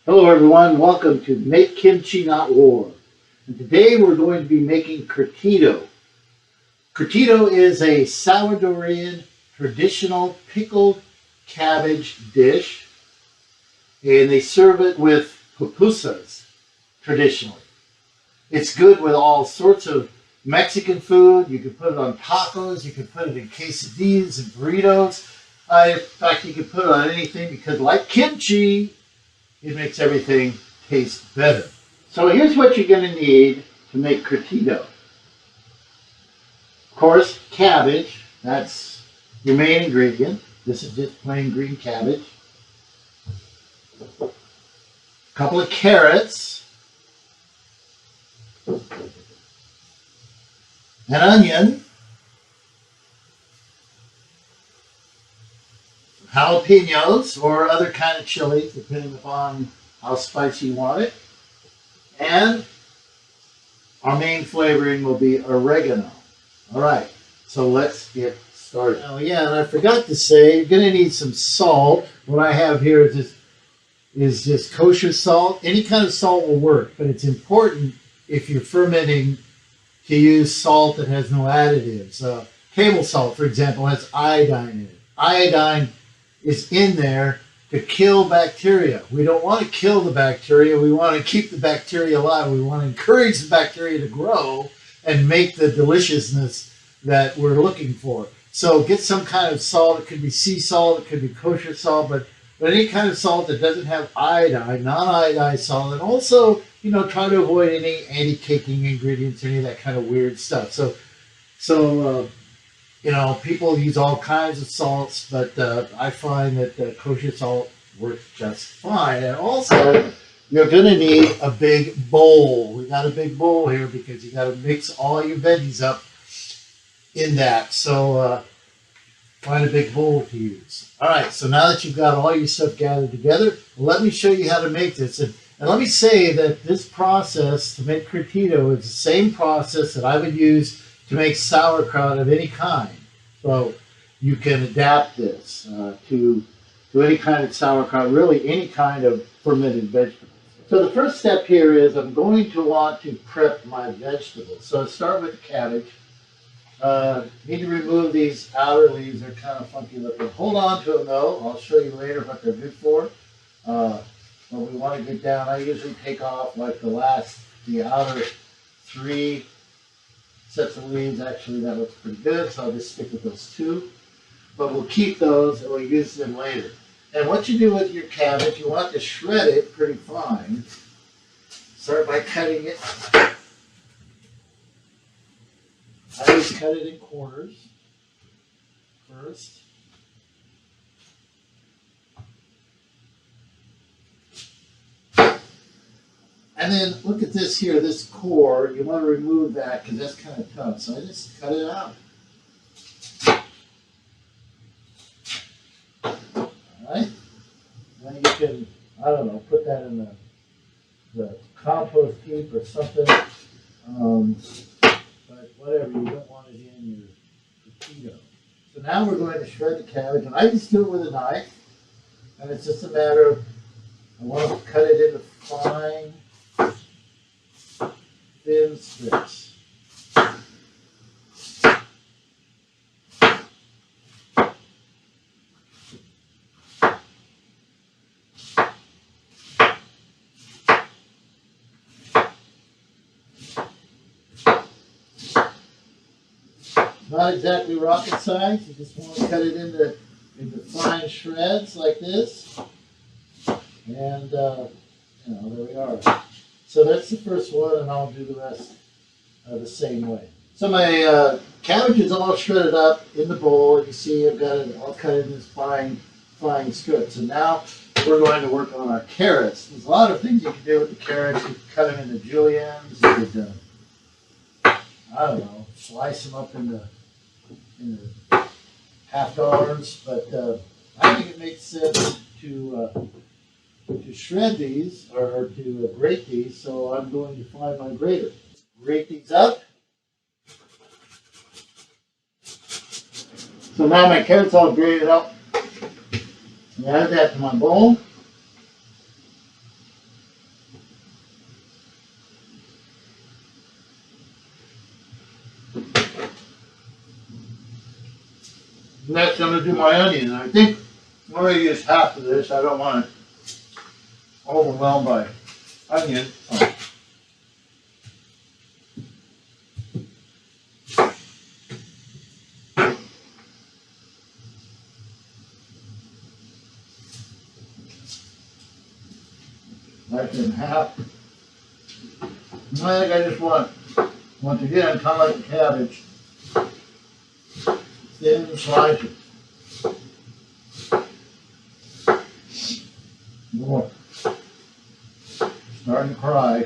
Hello everyone, welcome to Make Kimchi Not War. And today we're going to be making curtido. Curtido is a Salvadorian traditional pickled cabbage dish, and they serve it with pupusas traditionally. It's good with all sorts of Mexican food. You can put it on tacos, you can put it in quesadillas and burritos. In fact, you can put it on anything because like kimchi, it makes everything taste better. So here's what you're going to need to make curtido. Of course, cabbage, that's your main ingredient. This is just plain green cabbage. A couple of carrots, an onion, jalapenos or other kind of chilies, depending upon how spicy you want it. And our main flavoring will be oregano. All right, so let's get started. Oh yeah, and I forgot to say, you're gonna need some salt. What I have here is just kosher salt. Any kind of salt will work, but it's important if you're fermenting to use salt that has no additives. Table salt, for example, has iodine in it. Iodine is in there to kill bacteria. We don't want to kill the bacteria. We want to keep the bacteria alive. We want to encourage the bacteria to grow and make the deliciousness that we're looking for. So get some kind of salt. It could be sea salt. It could be kosher salt, but any kind of salt that doesn't have iodine, non-iodized salt, and also, try to avoid any anti-caking ingredients, any of that kind of weird stuff. So people use all kinds of salts, but I find that kosher salt works just fine. And also, you're going to need a big bowl. We got a big bowl here because you got to mix all your veggies up in that. So find a big bowl to use. All right, so now that you've got all your stuff gathered together, let me show you how to make this. And let me say that this process to make curtido is the same process that I would use to make sauerkraut of any kind. So you can adapt this to any kind of sauerkraut, really any kind of fermented vegetable. So the first step here is I'm going to want to prep my vegetables. So I start with the cabbage. Need to remove these outer leaves. They're kind of funky looking. Hold on to them though. I'll show you later what they're good for. When we want to get down, I usually take off like the outer 3 sets of leaves. Actually, that looks pretty good, so I'll just stick with those 2. But we'll keep those and we'll use them later. And what you do with your cabbage, you want to shred it pretty fine. Start by cutting it. I always cut it in quarters first. And then look at this here, this core. You want to remove that because that's kind of tough. So I just cut it out. All right. Then you can, I don't know, put that in the compost heap or something. But whatever, you don't want it in your curtido. So now we're going to shred the cabbage, and I just do it with a knife. And it's just a matter of, I want to cut it into fine, thin strips. Not exactly rocket science. You just want to cut it into fine shreds like this. And, there we are. So that's the first one, and I'll do the rest the same way. So my cabbage is all shredded up in the bowl. You see I've got it all cut into fine strips. And now we're going to work on our carrots. There's a lot of things you can do with the carrots. You can cut them into juliennes. You could, I don't know, slice them up into half dollars. But I think it makes sense to shred these or to grate these, so I'm going to find my grater. Grate these up. So now my carrots all grated up. Add that to my bowl. Next, I'm going to do my onion. I think I'm going to use half of this. I don't want it overwhelmed by onion. Like in half. I think I just want, once again, kind of like the cabbage, thin slices. More. Starting to cry.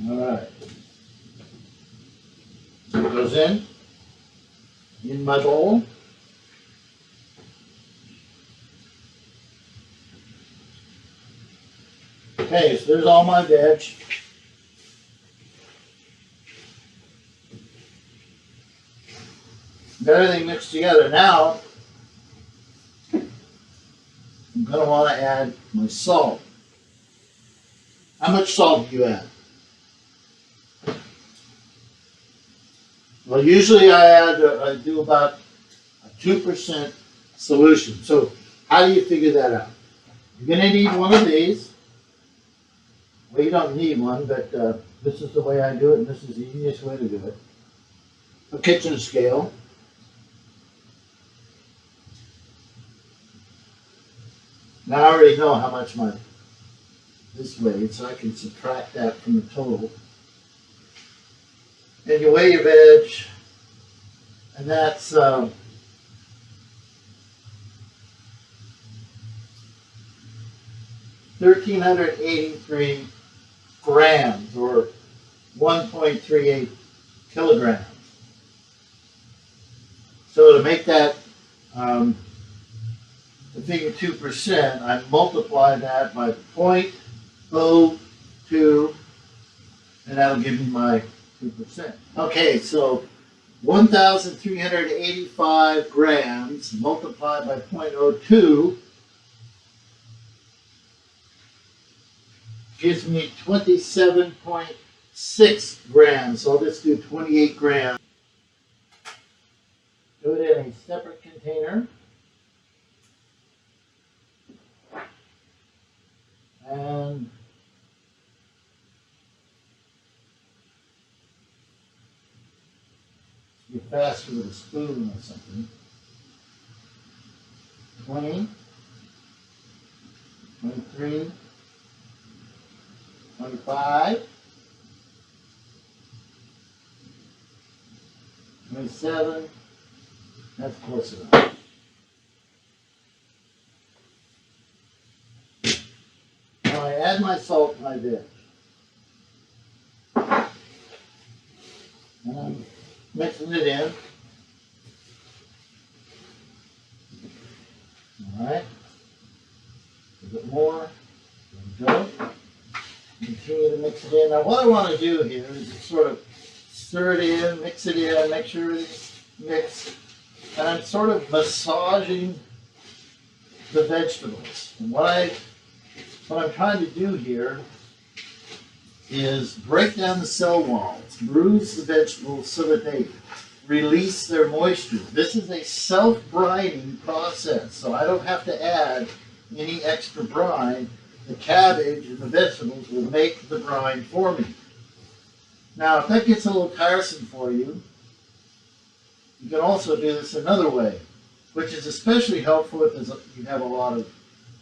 All right. So it goes in my bowl. Okay, so there's all my veg. Got everything mixed together. Now, I'm going to want to add my salt. How much salt do you add? Well, usually I do about a 2% solution. So how do you figure that out? You're going to need one of these. Well, you don't need one, but this is the way I do it, and this is the easiest way to do it. A kitchen scale. Now I already know how much this weighs, so I can subtract that from the total. And you weigh your veg, and that's 1,383 grams, or 1.38 kilograms. So to make that the figure 2%, I multiply that by 0.02, and that'll give me my 2%. Okay, so 1,385 grams multiplied by 0.02 gives me 27.6 grams. So I'll just do 28 grams. Do it in a separate container. And be faster with a spoon or something. 20, 23, 25, 27. That's close enough. Now I add my salt and my veg. And I'm mixing it in. All right. A bit more. There we go. Continue to mix it in. Now what I want to do here is just sort of stir it in, mix it in, make sure everything's mixed. And I'm sort of massaging the vegetables. And what I'm trying to do here is break down the cell walls, bruise the vegetables so that they release their moisture. This is a self-brining process, so I don't have to add any extra brine. The cabbage and the vegetables will make the brine for me. Now, if that gets a little tiresome for you, you can also do this another way, which is especially helpful if you have a lot of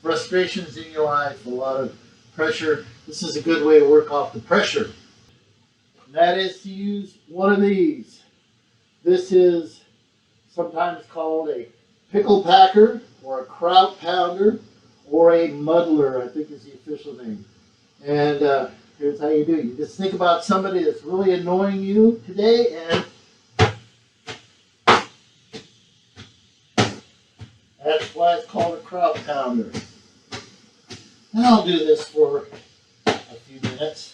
frustrations in your life, a lot of pressure. This is a good way to work off the pressure. That is to use one of these. This is sometimes called a pickle packer or a kraut pounder or a muddler, I think is the official name. And here's how you do it. You just think about somebody that's really annoying you today, and that's why it's called a kraut pounder. And I'll do this for a minutes.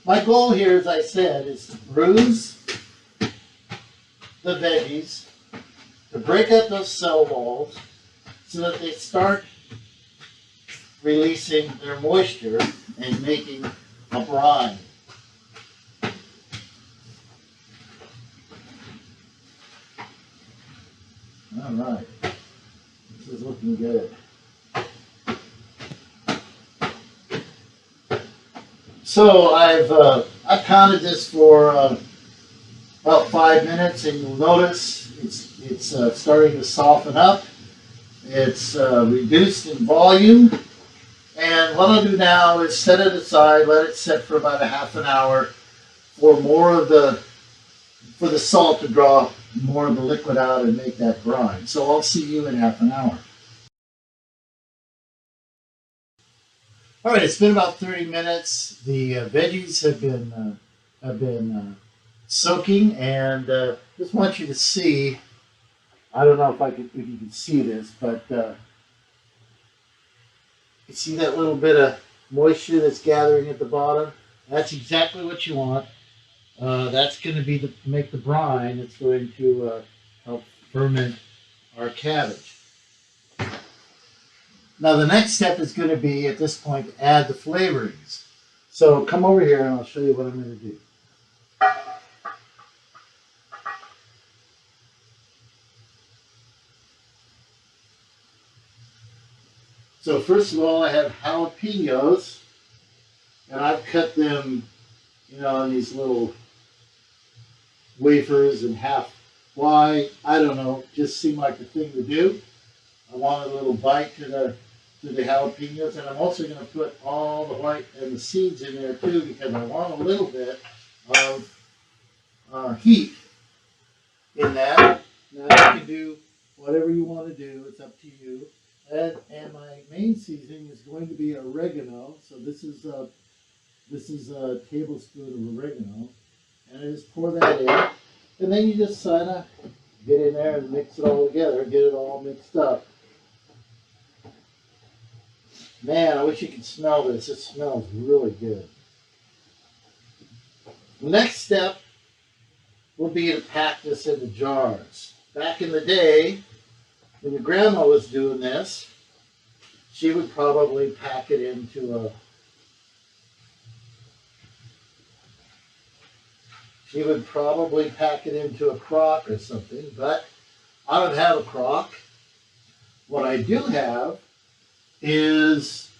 My goal here, as I said, is to bruise the veggies, to break up those cell walls so that they start releasing their moisture and making a brine. All right, this is looking good. So I've pounded this for about 5 minutes, and you'll notice it's starting to soften up. It's reduced in volume, and what I'll do now is set it aside, let it sit for about a half an hour for the salt to draw more of the liquid out and make that brine. So I'll see you in half an hour. All right, it's been about 30 minutes. The veggies have been soaking, and just want you to see. I don't know if you can see this, but you see that little bit of moisture that's gathering at the bottom? That's exactly what you want. That's going to make the brine. It's going to help ferment our cabbage. Now the next step is going to be, at this point, to add the flavorings. So come over here and I'll show you what I'm going to do. So first of all, I have jalapenos, and I've cut them, in these little wafers and half. Why? I don't know. Just seemed like the thing to do. I want a little bite to the jalapenos, and I'm also going to put all the white and the seeds in there too, because I want a little bit of heat in that. Now you can do whatever you want to do. It's up to you. And my main seasoning is going to be oregano. So this is a tablespoon of oregano, and I just pour that in, and then you just kind of get in there and mix it all together, get it all mixed up. Man, I wish you could smell this. It smells really good. The next step will be to pack this into jars. Back in the day, when your grandma was doing this, she would probably pack it into a crock or something, but I don't have a crock. What I do have is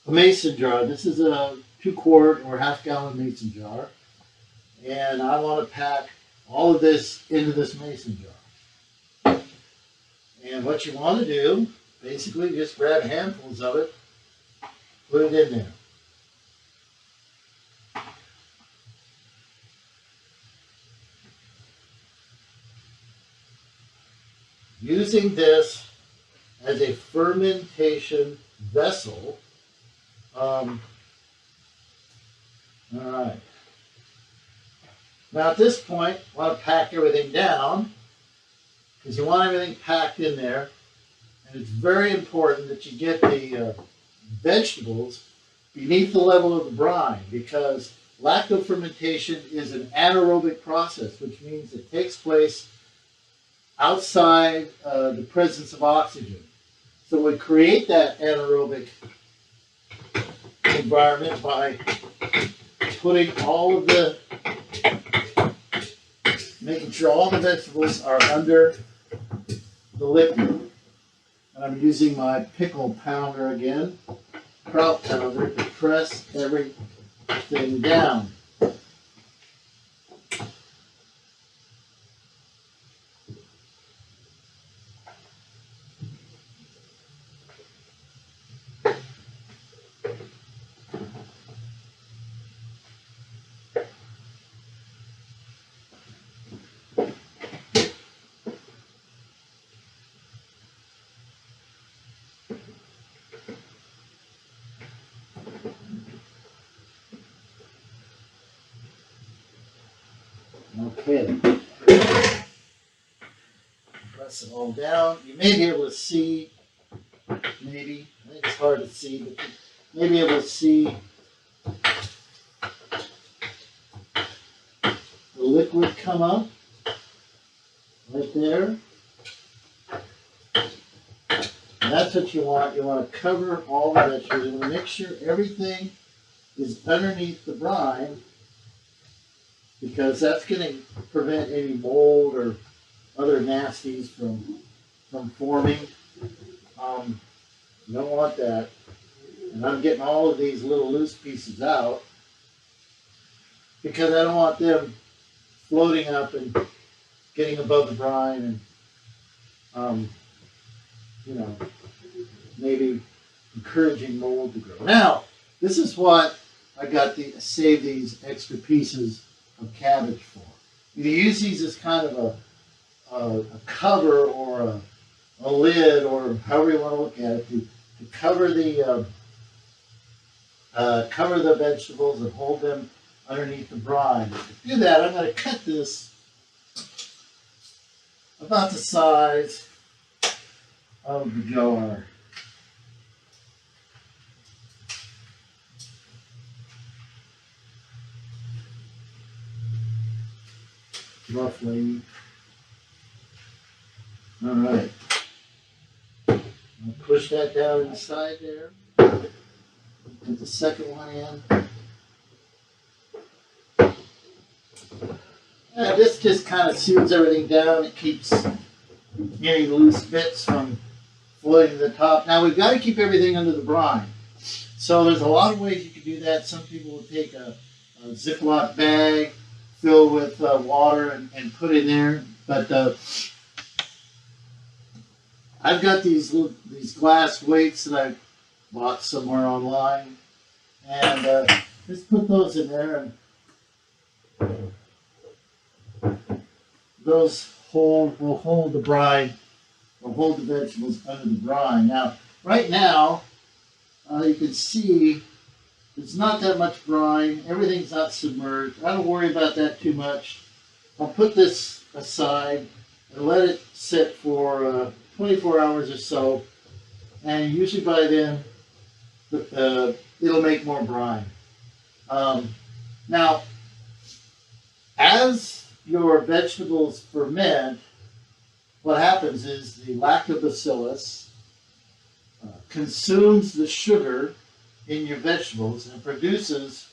a mason jar. This is a 2-quart or half-gallon mason jar, and I want to pack all of this into this mason jar. And what you want to do, basically, just grab handfuls of it, put it in there. Using this as a fermentation vessel. All right. Now at this point, I want to pack everything down, because you want everything packed in there. And it's very important that you get the vegetables beneath the level of the brine, because lactofermentation is an anaerobic process, which means it takes place outside the presence of oxygen. So we create that anaerobic environment by making sure all the vegetables are under the liquid. And I'm using my pickle pounder again, kraut pounder, to press everything down. Okay. Press it all down. You may be able to see, I think it's hard to see, but you may be able to see liquid come up right there. And that's what you want. You want to cover all the vegetables. You want to make sure everything is underneath the brine, because that's going to prevent any mold or other nasties from forming. You don't want that. And I'm getting all of these little loose pieces out because I don't want them floating up and getting above the brine and, maybe encouraging mold to grow. Now, this is what I got to save these extra pieces of cabbage for. You use these as kind of a cover or a lid, or however you want to look at it, to cover the vegetables and hold them underneath the brine. To do that, I'm going to cut this about the size of the jar. Roughly. All right. I'll push that down inside there. Put the second one in. And this just kind of soothes everything down. It keeps any loose bits from floating to the top. Now we've got to keep everything under the brine. So there's a lot of ways you can do that. Some people will take a Ziploc bag filled with water and put in there. But I've got these glass weights that I bought somewhere online, and just put those in there, and those will hold the brine, will hold the vegetables under the brine. Now, right now, you can see it's not that much brine. Everything's not submerged. I don't worry about that too much. I'll put this aside and let it sit for 24 hours or so, and usually by then it'll make more brine. Now, as your vegetables ferment, what happens is the lactobacillus consumes the sugar in your vegetables and produces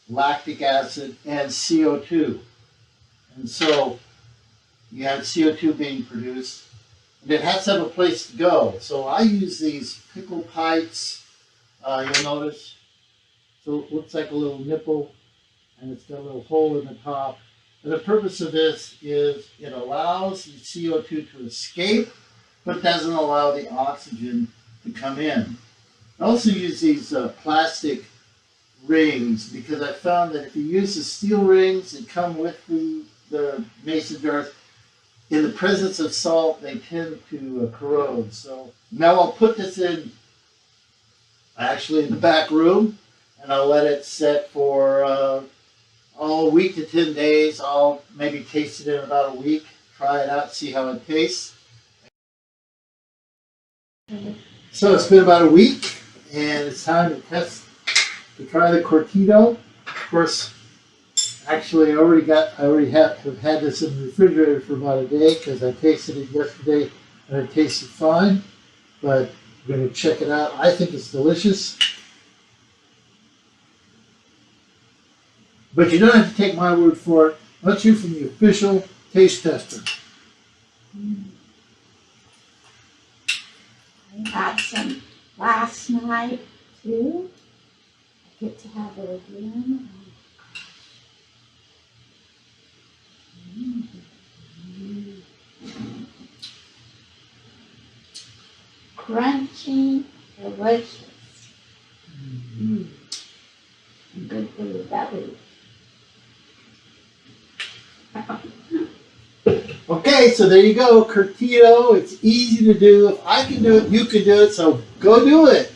lactic acid and CO2. And so you have CO2 being produced, and it has to have a place to go. So I use these pickle pipes. You'll notice, so it looks like a little nipple, and it's got a little hole in the top. And the purpose of this is it allows the CO2 to escape, but doesn't allow the oxygen to come in. I also use these plastic rings because I found that if you use the steel rings that come with the mason jars, in the presence of salt, they tend to corrode. So now I'll put this in, actually in the back room, and I'll let it set for a week to 10 days. I'll maybe taste it in about a week, try it out, see how it tastes. So it's been about a week, and it's time to try the Curtido. Of course, actually, I already have had this in the refrigerator for about a day because I tasted it yesterday and it tasted fine. But we're going to check it out. I think it's delicious. But you don't have to take my word for it. Let's hear from the official taste tester. I had some last night too. I get to have it again. Crunchy, delicious. Good for the belly. Okay, so there you go, Curtido. It's easy to do. If I can do it, you can do it. So go do it.